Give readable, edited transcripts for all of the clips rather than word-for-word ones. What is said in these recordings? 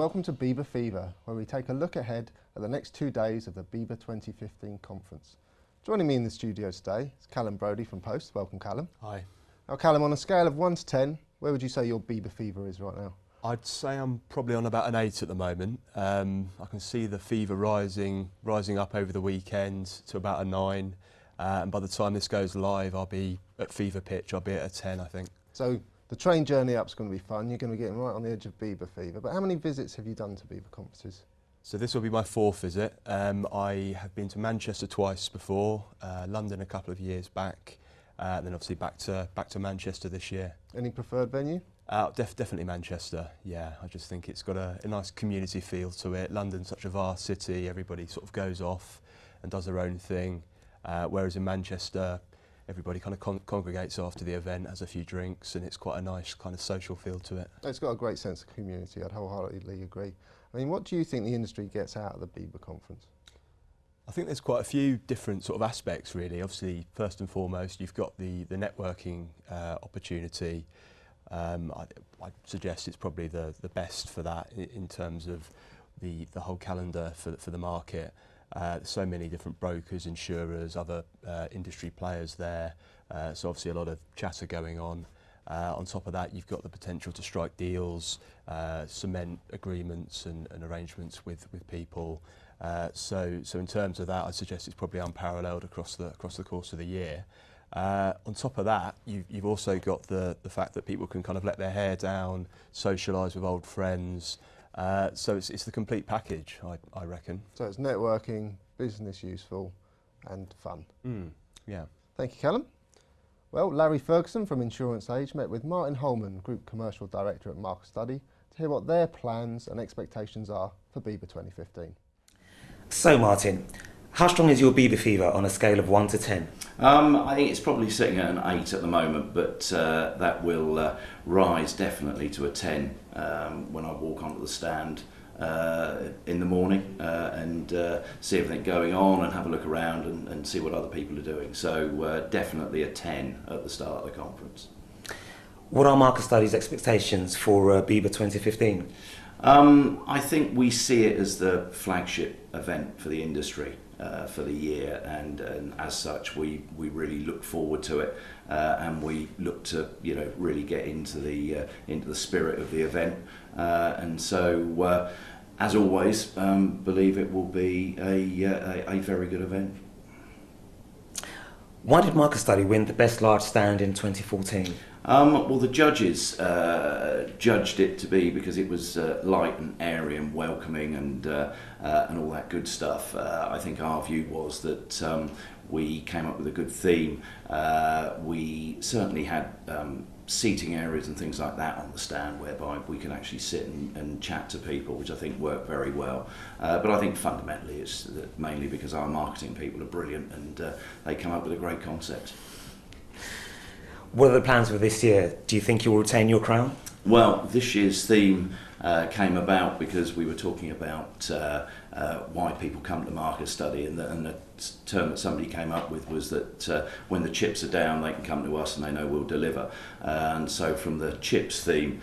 welcome to Biba Fever, where we take a look ahead at the next 2 days of the Biba 2015 conference. Joining me in the studio today is Callum Brodie from Post. Welcome, Callum. Hi. Now, Callum, on a scale of 1 to 10, where would you say your Biba Fever is right now? I'd say I'm probably on about an 8 at the moment. I can see the fever rising up over the weekend to about a 9. And by the time this goes live, I'll be at fever pitch. I'll be at a 10, I think. So the train journey up's going to be fun. You're going to be getting right on the edge of Biba Fever. But how many visits have you done to Biba conferences? So this will be my 4th visit. I have been to Manchester twice before, London a couple of years back, then obviously back to Manchester this year. Any preferred venue? Definitely Manchester, yeah. I just think it's got a nice community feel to it. London's such a vast city, everybody sort of goes off and does their own thing, whereas in Manchester, everybody kind of congregates after the event, has a few drinks, and it's quite a nice kind of social feel to it. It's got a great sense of community, I'd wholeheartedly agree. I mean, what do you think the industry gets out of the Biba conference? I think there's quite a few different sort of aspects really. Obviously, first and foremost, you've got the networking opportunity. I'd suggest it's probably the best for that in terms of the whole calendar for the market. There's so many different brokers, insurers, other industry players there, so obviously a lot of chatter going on. On top of that, you've got the potential to strike deals, cement agreements and arrangements with people. So in terms of that, I suggest it's probably unparalleled across the course of the year. On top of that, you've also got the fact that people can kind of let their hair down, socialise with old friends. So it's the complete package, I reckon. So it's networking, business useful, and fun. Yeah. Thank you, Callum. Well, Larry Ferguson from Insurance Age met with Martin Holman, Group Commercial Director at Markerstudy, to hear what their plans and expectations are for Biba 2015. So, Martin, how strong is your Biba fever on a scale of 1 to 10? I think it's probably sitting at an 8 at the moment, but that will rise definitely to a 10 when I walk onto the stand in the morning and see everything going on and have a look around and see what other people are doing. So definitely a 10 at the start of the conference. What are Markerstudy's expectations for Biba 2015? I think we see it as the flagship event for the industry for the year, and as such we really look forward to it, and we look to really get into the spirit of the event, and so as always believe it will be a very good event. Why did Markerstudy win the Best Large Stand in 2014? Well, the judges judged it to be because it was light and airy and welcoming and all that good stuff. I think our view was that we came up with a good theme. We certainly had seating areas and things like that on the stand whereby we could actually sit and chat to people, which I think worked very well. But I think fundamentally it's mainly because our marketing people are brilliant and they come up with a great concept. What are the plans for this year? Do you think you'll retain your crown? Well, this year's theme came about because we were talking about why people come to Markerstudy, and the term that somebody came up with was that when the chips are down, they can come to us and they know we'll deliver. And so from the chips theme,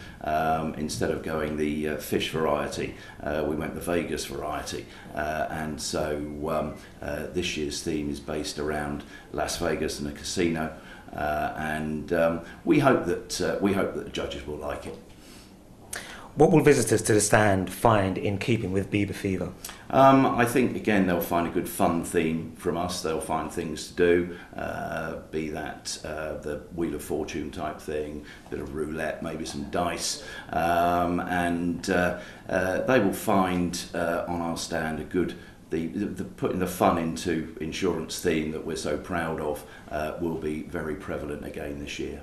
instead of going the fish variety, we went the Vegas variety. And so this year's theme is based around Las Vegas and a casino. And we hope that the judges will like it. What will visitors to the stand find in keeping with Biba fever? I think again they'll find a good fun theme from us. They'll find things to do, be that the Wheel of Fortune type thing, a bit of roulette, maybe some dice, and they will find on our stand a good. The putting the fun into insurance theme that we're so proud of will be very prevalent again this year.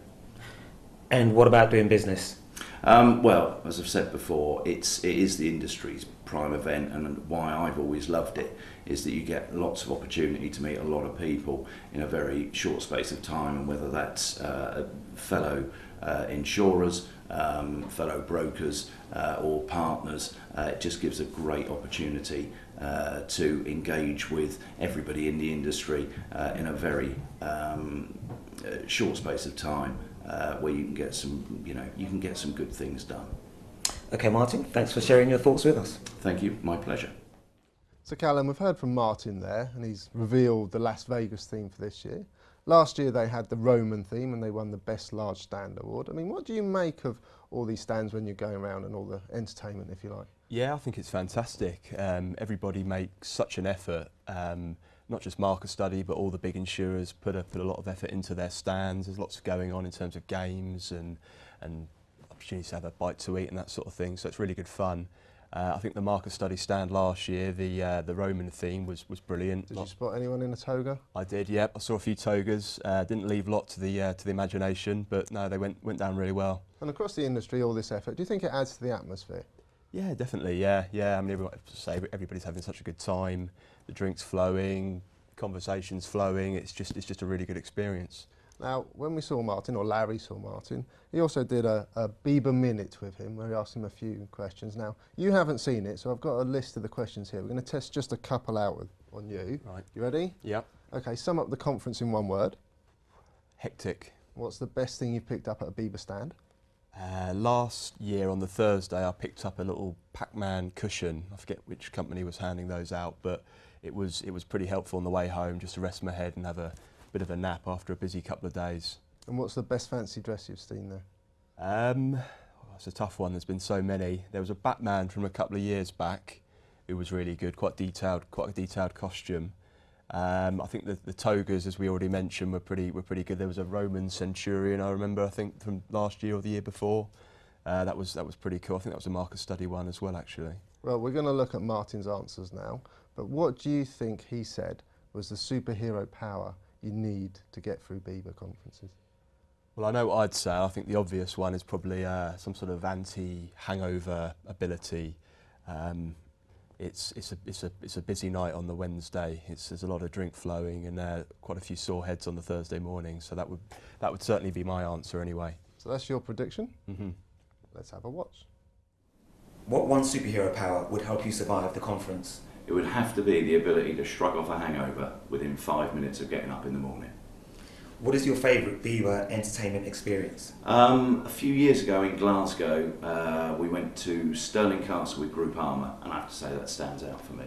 And what about doing business? Well, as I've said before, it is the industry's prime event, and why I've always loved it is that you get lots of opportunity to meet a lot of people in a very short space of time, and whether that's fellow insurers, fellow brokers or partners, it just gives a great opportunity to engage with everybody in the industry in a very short space of time, where you can get some good things done. Okay, Martin, thanks for sharing your thoughts with us. Thank you, my pleasure. So Callum, we've heard from Martin there, and he's revealed the Las Vegas theme for this year. Last year they had the Roman theme and they won the Best Large Stand Award. I mean, what do you make of all these stands when you're going around and all the entertainment, if you like? Yeah, I think it's fantastic. Everybody makes such an effort, not just Markerstudy, but all the big insurers put a lot of effort into their stands. There's lots going on in terms of games and opportunities to have a bite to eat and that sort of thing, so it's really good fun. I think the Markerstudy stand last year, the Roman theme was brilliant. Did you spot anyone in a toga? I did, yep. I saw a few togas. Didn't leave a lot to the imagination, but no, they went down really well. And across the industry, all this effort, do you think it adds to the atmosphere? Yeah, definitely. Yeah. I mean, everybody's having such a good time. The drinks flowing, conversations flowing. It's just a really good experience. Now, when we saw Martin, or Larry saw Martin, he also did a Biba minute with him where he asked him a few questions. Now, you haven't seen it, so I've got a list of the questions here. We're going to test just a couple out on you. Right. You ready? Yep. Okay, sum up the conference in one word. Hectic. What's the best thing you've picked up at a Biba stand? Last year on the Thursday, I picked up a little Pac-Man cushion. I forget which company was handing those out, but it was pretty helpful on the way home, just to rest my head and have a bit of a nap after a busy couple of days. And what's the best fancy dress you've seen there? It's a tough one. There's been so many. There was a Batman from a couple of years back who was really good, quite a detailed costume. I think the togas, as we already mentioned, were pretty good. There was a Roman centurion, I remember, I think from last year or the year before. That was pretty cool. I think that was a Markerstudy one as well, actually. Well, we're going to look at Martin's answers now, but what do you think he said was the superhero power you need to get through Biba conferences? Well, I know what I'd say. I think the obvious one is probably some sort of anti-hangover ability. It's a busy night on the Wednesday. There's a lot of drink flowing and quite a few sore heads on the Thursday morning. So that would certainly be my answer anyway. So that's your prediction. Mm-hmm. Let's have a watch. What one superhero power would help you survive the conference? It would have to be the ability to shrug off a hangover within 5 minutes of getting up in the morning. What is your favourite Biba entertainment experience? A few years ago in Glasgow, we went to Stirling Castle with Group Armour, and I have to say that stands out for me.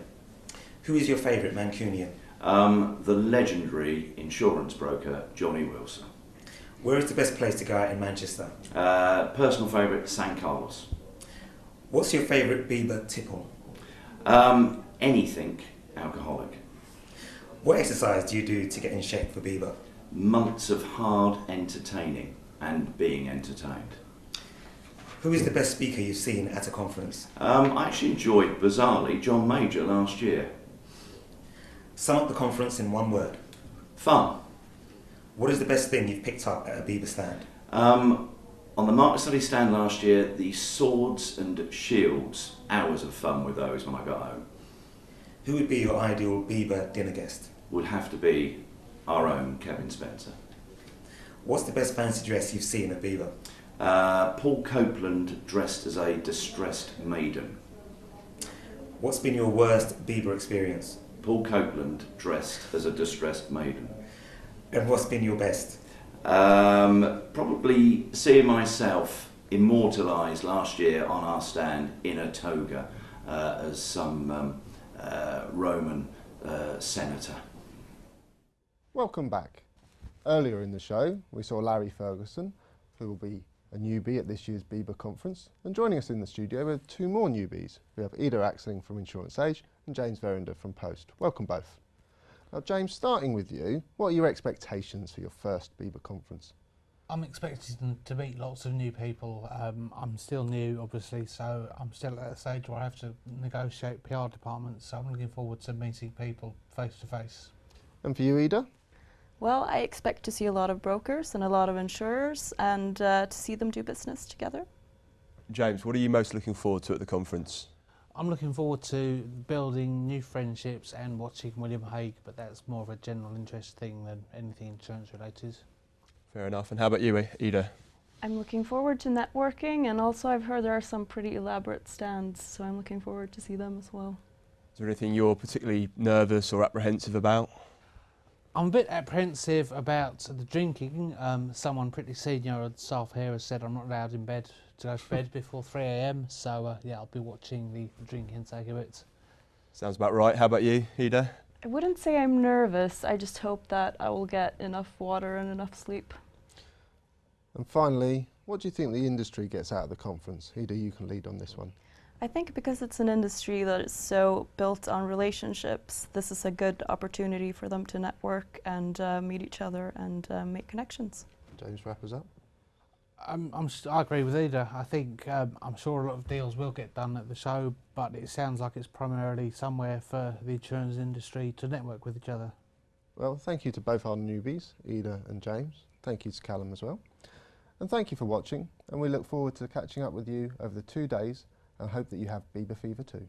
Who is your favourite Mancunian? The legendary insurance broker, Johnny Wilson. Where is the best place to go out in Manchester? Personal favourite, St Carlos. What's your favourite Biba tipple? Anything alcoholic. What exercise do you do to get in shape for Biba? Months of hard entertaining and being entertained. Who is the best speaker you've seen at a conference? I actually enjoyed, bizarrely, John Major last year. Sum up the conference in one word. Fun. What is the best thing you've picked up at a Biba stand? On the Markerstudy stand last year, the swords and shields, hours of fun with those when I got home. Who would be your ideal Biba dinner guest? Would have to be our own Kevin Spencer. What's the best fancy dress you've seen at Biba? Paul Copeland dressed as a distressed maiden. What's been your worst Biba experience? Paul Copeland dressed as a distressed maiden. And what's been your best? Probably seeing myself immortalised last year on our stand in a toga as some Roman senator. Welcome back. Earlier in the show, we saw Larry Ferguson, who will be a newbie at this year's Biba conference. And joining us in the studio, we have two more newbies. We have Ida Axling from Insurance Age and James Verinder from Post. Welcome both. Now, James, starting with you, what are your expectations for your first Biba conference? I'm expecting to meet lots of new people. I'm still new, obviously, so I'm still at a stage where I have to negotiate PR departments, so I'm looking forward to meeting people face to face. And for you, Ida? Well, I expect to see a lot of brokers and a lot of insurers and to see them do business together. James, what are you most looking forward to at the conference? I'm looking forward to building new friendships and watching William Hague, but that's more of a general interest thing than anything insurance related. Fair enough. And how about you, Ida? I'm looking forward to networking, and also I've heard there are some pretty elaborate stands, so I'm looking forward to see them as well. Is there anything you're particularly nervous or apprehensive about? I'm a bit apprehensive about the drinking. Someone pretty senior at staff here has said I'm not allowed in bed to go to bed before 3 a.m. So yeah, I'll be watching the drink intake a bit. Sounds about right. How about you, Ida? I wouldn't say I'm nervous. I just hope that I will get enough water and enough sleep. And finally, what do you think the industry gets out of the conference? Ida, you can lead on this one. I think because it's an industry that is so built on relationships, this is a good opportunity for them to network and meet each other and make connections. James, wrap us up. I agree with Ida. I think I'm sure a lot of deals will get done at the show, but it sounds like it's primarily somewhere for the insurance industry to network with each other. Well, thank you to both our newbies, Ida and James. Thank you to Callum as well. And thank you for watching, and we look forward to catching up with you over the 2 days and hope that you have Biba fever too.